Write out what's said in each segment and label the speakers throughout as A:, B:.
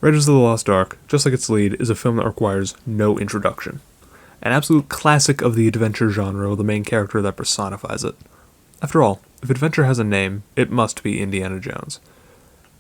A: Raiders of the Lost Ark, just like its lead, is a film that requires no introduction. An absolute classic of the adventure genre with the main character that personifies it. After all, if adventure has a name, it must be Indiana Jones.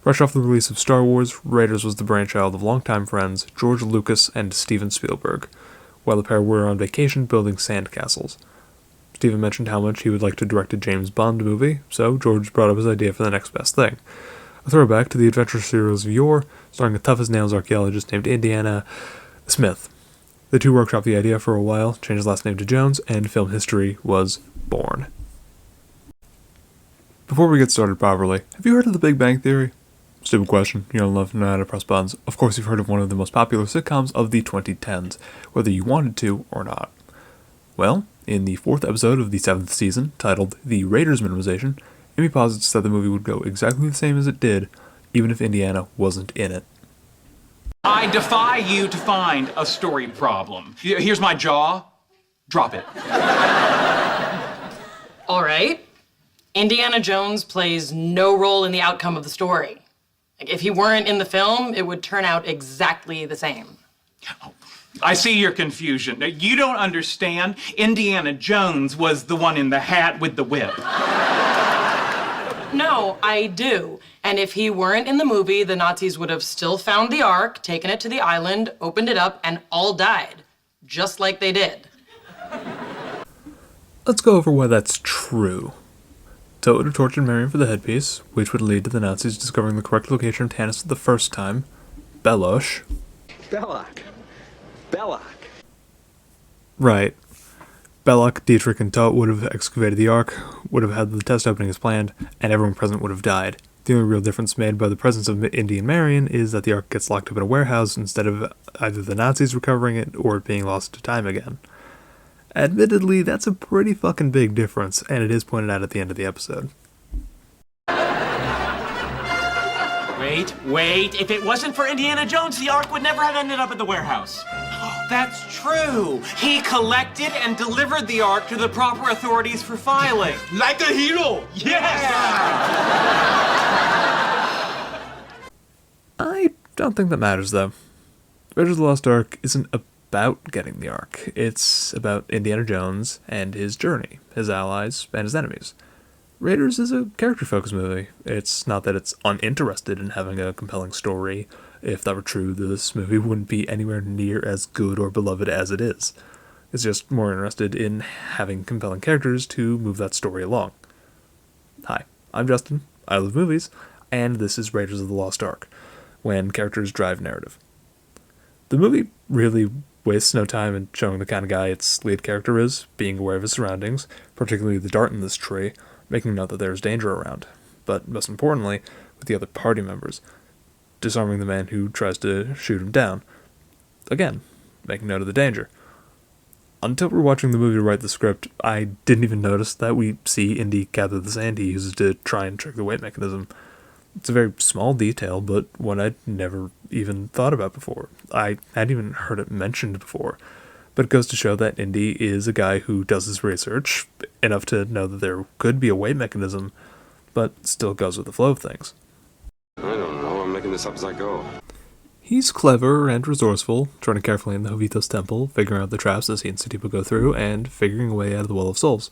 A: Fresh off the release of Star Wars, Raiders was the brainchild of longtime friends George Lucas and Steven Spielberg, while the pair were on vacation building sandcastles. Steven mentioned how much he would like to direct a James Bond movie, so George brought up his idea for the next best thing. A throwback to the adventure serials of yore, starring a tough-as-nails archaeologist named Indiana Smith. The two workshopped the idea for a while, changed his last name to Jones, and film history was born. Before we get started properly, have you heard of The Big Bang Theory? Stupid question, you don't love to know how to press buttons. Of course you've heard of one of the most popular sitcoms of the 2010s, whether you wanted to or not. Well, in the 4th episode of the 7th season, titled The Raiders Minimization, Amy posits that the movie would go exactly the same as it did, even if Indiana wasn't in it.
B: I defy you to find a story problem. Here's my jaw. Drop it.
C: All right. Indiana Jones plays no role in the outcome of the story. If he weren't in the film, it would turn out exactly the same.
B: Oh, I see your confusion. Now, you don't understand. Indiana Jones was the one in the hat with the whip.
C: No, I do. And if he weren't in the movie, the Nazis would have still found the Ark, taken it to the island, opened it up, and all died. Just like they did.
A: Let's go over why that's true. So it would have tortured Marion for the headpiece, which would lead to the Nazis discovering the correct location of Tanis the first time, Belosh.
D: Belloc.
A: Right. Belloc, Dietrich, and Tot would have excavated the Ark, would have had the test opening as planned, and everyone present would have died. The only real difference made by the presence of Indy and Marion is that the Ark gets locked up in a warehouse instead of either the Nazis recovering it or it being lost to time again. Admittedly, that's a pretty fucking big difference, and it is pointed out at the end of the episode.
E: Wait. If it wasn't for Indiana Jones, the Ark would never have ended up at the warehouse.
B: That's true. He collected and delivered the Ark to the proper authorities for filing.
D: Like a hero!
B: Yes!
A: I don't think that matters, though. Raiders of the Lost Ark isn't about getting the Ark. It's about Indiana Jones and his journey, his allies, and his enemies. Raiders is a character-focused movie. It's not that it's uninterested in having a compelling story. If that were true, this movie wouldn't be anywhere near as good or beloved as it is. It's just more interested in having compelling characters to move that story along. Hi, I'm Justin, I love movies, and this is Raiders of the Lost Ark, when characters drive narrative. The movie really wastes no time in showing the kind of guy its lead character is, being aware of his surroundings, particularly the dart in this tree, making note that there is danger around, but most importantly, with the other party members, disarming the man who tries to shoot him down. Again, making note of the danger. Until we're watching the movie write the script, I didn't even notice that we see Indy gather the sand he uses to try and trick the weight mechanism. It's a very small detail, but one I'd never even thought about before. I hadn't even heard it mentioned before. But it goes to show that Indy is a guy who does his research, enough to know that there could be a weight mechanism, but still goes with the flow of things.
D: I don't know, I'm making this up as I go.
A: He's clever and resourceful, treading carefully in the Jovito's temple, figuring out the traps as he and Satipo go through, and figuring a way out of the Well of Souls.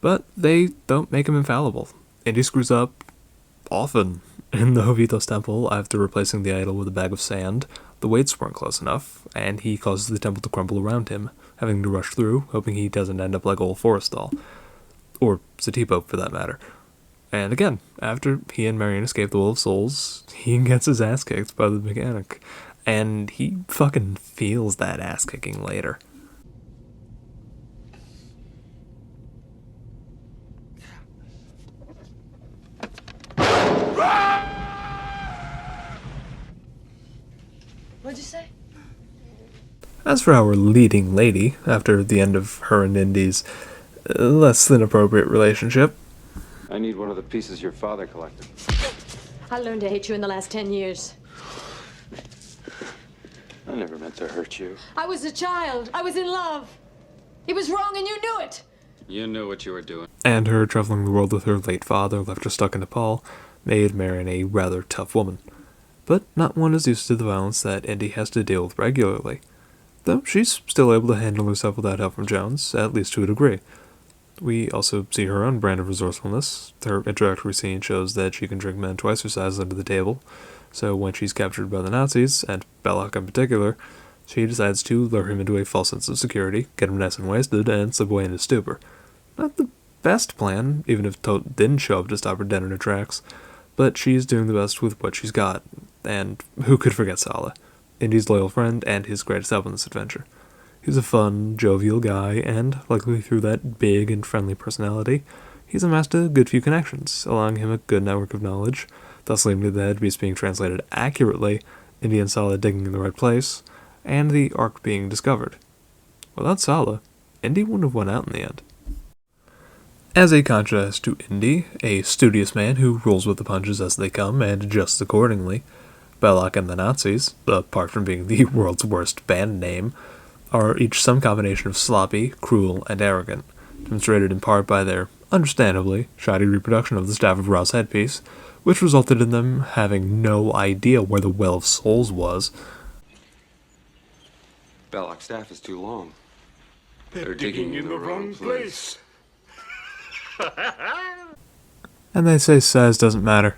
A: But they don't make him infallible. Indy screws up often. In the Jovito's temple, after replacing the idol with a bag of sand, the weights weren't close enough, and he causes the temple to crumble around him, having to rush through, hoping he doesn't end up like old Forrestal. Or Satipo, for that matter. And again, after he and Marion escape the Well of Souls, he gets his ass kicked by the mechanic. And he fucking feels that ass kicking later.
C: What'd you say?
A: As for our leading lady, after the end of her and Indy's less than appropriate relationship,
D: I need one of the pieces your father collected.
F: I learned to hate you in the last 10 years.
D: I never meant to hurt you.
F: I was a child. I was in love. It was wrong and you knew it.
D: You knew what you were doing.
A: and her traveling the world with her late father left her stuck in Nepal, made Marion a rather tough woman. but not one is used to the violence that Indy has to deal with regularly. Though she's still able to handle herself without help from Jones, at least to a degree. We also see her own brand of resourcefulness. Her introductory scene shows that she can drink men twice her size under the table, so when she's captured by the Nazis, and Belloc in particular, she decides to lure him into a false sense of security, get him nice and wasted, and slip away into stupor. Not the best plan, even if Tote didn't show up to stop her dead in her tracks, but she's doing the best with what she's got, and who could forget Saleh, Indy's loyal friend and his greatest help in this adventure. He's a fun, jovial guy, and, luckily through that big and friendly personality, he's amassed a good few connections, allowing him a good network of knowledge, thus leading to the headpiece being translated accurately, Indy and Saleh digging in the right place, and the Ark being discovered. Without Saleh, Indy wouldn't have won out in the end. As a contrast to Indy, a studious man who rolls with the punches as they come and adjusts accordingly, Belloc and the Nazis, apart from being the world's worst band name, are each some combination of sloppy, cruel, and arrogant, demonstrated in part by their, understandably, shoddy reproduction of the Staff of Ra's headpiece, which resulted in them having no idea where the Well of Souls was.
D: Belloc's staff is too long.
G: They're digging in the wrong place.
A: And they say size doesn't matter.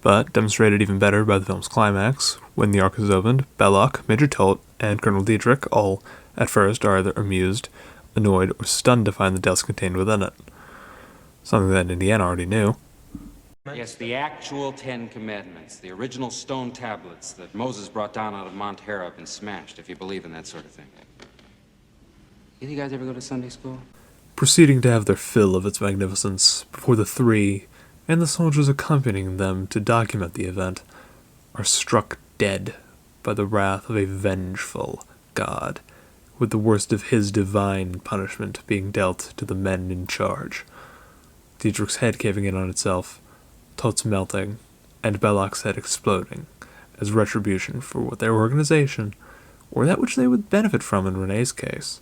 A: But, demonstrated even better by the film's climax, when the Ark is opened, Belloc, Major Todt, and Colonel Dietrich all, at first, are either amused, annoyed, or stunned to find the dust contained within it. Something that Indiana already knew.
H: Yes, the actual 10 Commandments, the original stone tablets that Moses brought down out of Mount Hera have been smashed, if you believe in that sort of thing. You guys ever go to Sunday school?
A: Proceeding to have their fill of its magnificence before the three, and the soldiers accompanying them to document the event, are struck dead by the wrath of a vengeful God, with the worst of his divine punishment being dealt to the men in charge. Dietrich's head caving in on itself, Tot's melting, and Belloc's head exploding, as retribution for what their organization, or that which they would benefit from in Renee's case,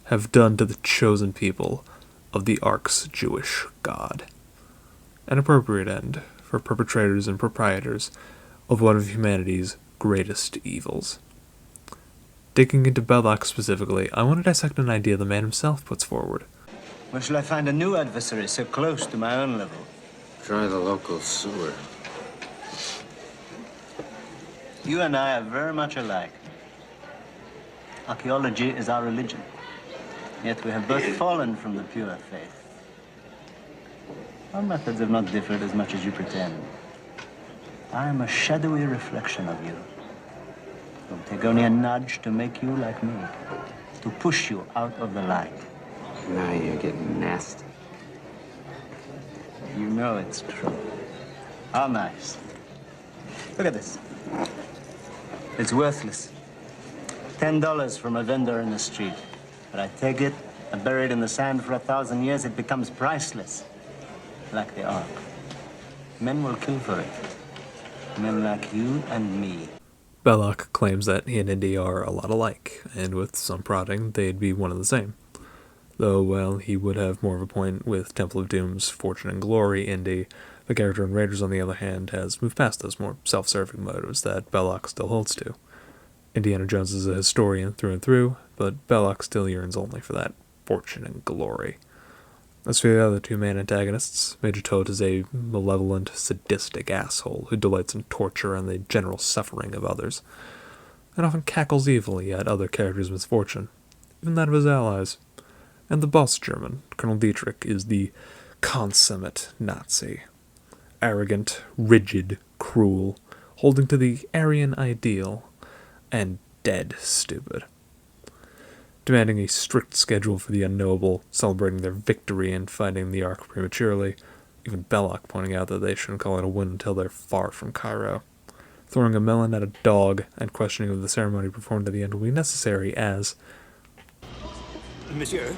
A: have done to the chosen people of the Ark's Jewish God. An appropriate end for perpetrators and proprietors of one of humanity's greatest evils. Digging into Belloc specifically, I want to dissect an idea the man himself puts forward.
I: Where shall I find a new adversary so close to my own level?
D: Try the local sewer.
I: You and I are very much alike. Archaeology is our religion. Yet we have both fallen from the pure faith. Our methods have not differed as much as you pretend. I am a shadowy reflection of you. It will take only a nudge to make you like me, to push you out of the light.
H: Now you're getting nasty.
I: You know it's true. How nice. Look at this. It's worthless. $10 from a vendor in the street. But I take it, and bury it in the sand for 1,000 years, it becomes priceless. Like the Ark. Men will kill for it. Men like you and me.
A: Belloc claims that he and Indy are a lot alike, and with some prodding, they'd be one and the same. Though, well, he would have more of a point with Temple of Doom's Fortune and Glory Indy. The character in Raiders, on the other hand, has moved past those more self-serving motives that Belloc still holds to. Indiana Jones is a historian through and through, but Belloc still yearns only for that fortune and glory. As for the other two main antagonists, Major Todt is a malevolent, sadistic asshole who delights in torture and the general suffering of others, and often cackles evilly at other characters' misfortune, even that of his allies. And the boss German, Colonel Dietrich, is the consummate Nazi. Arrogant, rigid, cruel, holding to the Aryan ideal, and dead stupid. Demanding a strict schedule for the unknowable, celebrating their victory and finding the Ark prematurely, even Belloc pointing out that they shouldn't call it a win until they're far from Cairo. Throwing a melon at a dog and questioning if the ceremony performed at the end will be necessary as...
G: Monsieur,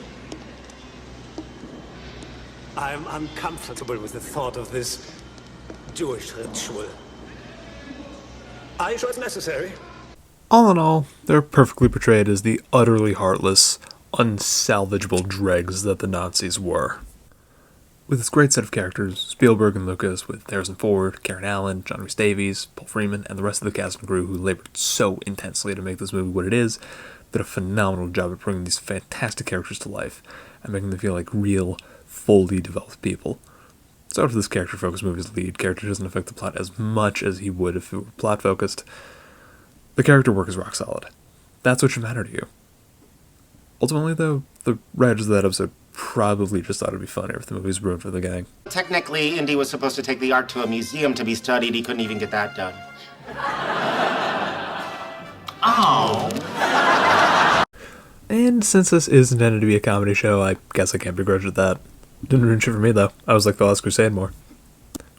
G: I am uncomfortable with the thought of this Jewish ritual. Are you sure it's necessary?
A: All in all, they're perfectly portrayed as the utterly heartless, unsalvageable dregs that the Nazis were. With this great set of characters, Spielberg and Lucas, with Harrison Ford, Karen Allen, John Rhys Davies, Paul Freeman, and the rest of the cast and crew who labored so intensely to make this movie what it is, did a phenomenal job at bringing these fantastic characters to life and making them feel like real, fully developed people. So after this character-focused movie's lead character doesn't affect the plot as much as he would if it were plot-focused, the character work is rock solid. That's what should matter to you. Ultimately, though, the writers of that episode probably just thought it'd be funnier if the movie was ruined for the gang.
J: Technically, Indy was supposed to take the art to a museum to be studied. He couldn't even get that done.
B: Oh.
A: And since this is intended to be a comedy show, I guess I can't begrudge at that. Didn't ruin shit for me, though. I was like The Last Crusade more.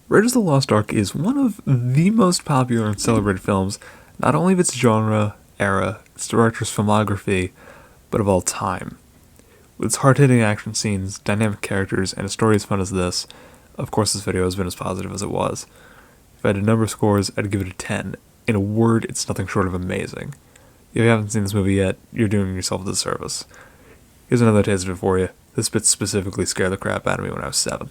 A: Raiders of the Lost Ark is one of the most popular and celebrated films, not only of its genre, era, its director's filmography, but of all time. With its hard-hitting action scenes, dynamic characters, and a story as fun as this, of course this video has been as positive as it was. If I had a number of scores, I'd give it a 10. In a word, it's nothing short of amazing. If you haven't seen this movie yet, you're doing yourself a disservice. Here's another taste of it for you. This bit specifically scared the crap out of me when I was 7.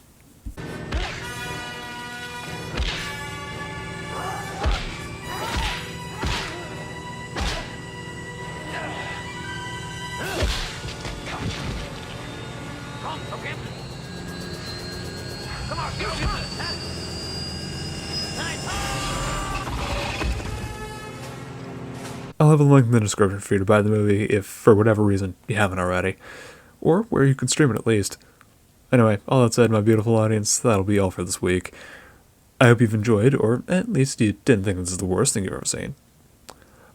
A: I'll have a link in the description for you to buy the movie if, for whatever reason, you haven't already. Or where you can stream it at least. Anyway, all that said, my beautiful audience, that'll be all for this week. I hope you've enjoyed, or at least you didn't think this is the worst thing you've ever seen.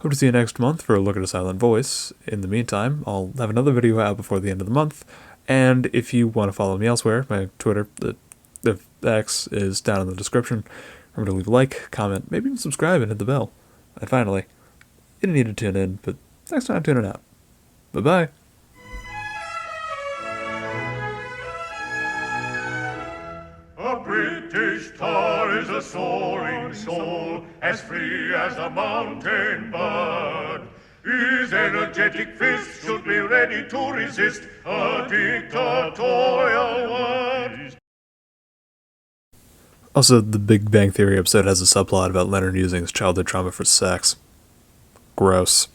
A: Hope to see you next month for a look at a silent voice. In the meantime, I'll have another video out before the end of the month, and if you want to follow me elsewhere, my Twitter, the X, is down in the description. Remember to leave a like, comment, maybe even subscribe and hit the bell. And finally, you didn't need to tune in, but next time tune it out. Bye-bye.
K: A British tar is a soaring soul, as free as a mountain bird. His energetic fist should be ready to resist a dictatorial word.
A: Also, the Big Bang Theory episode has a subplot about Leonard using his childhood trauma for sex. Gross.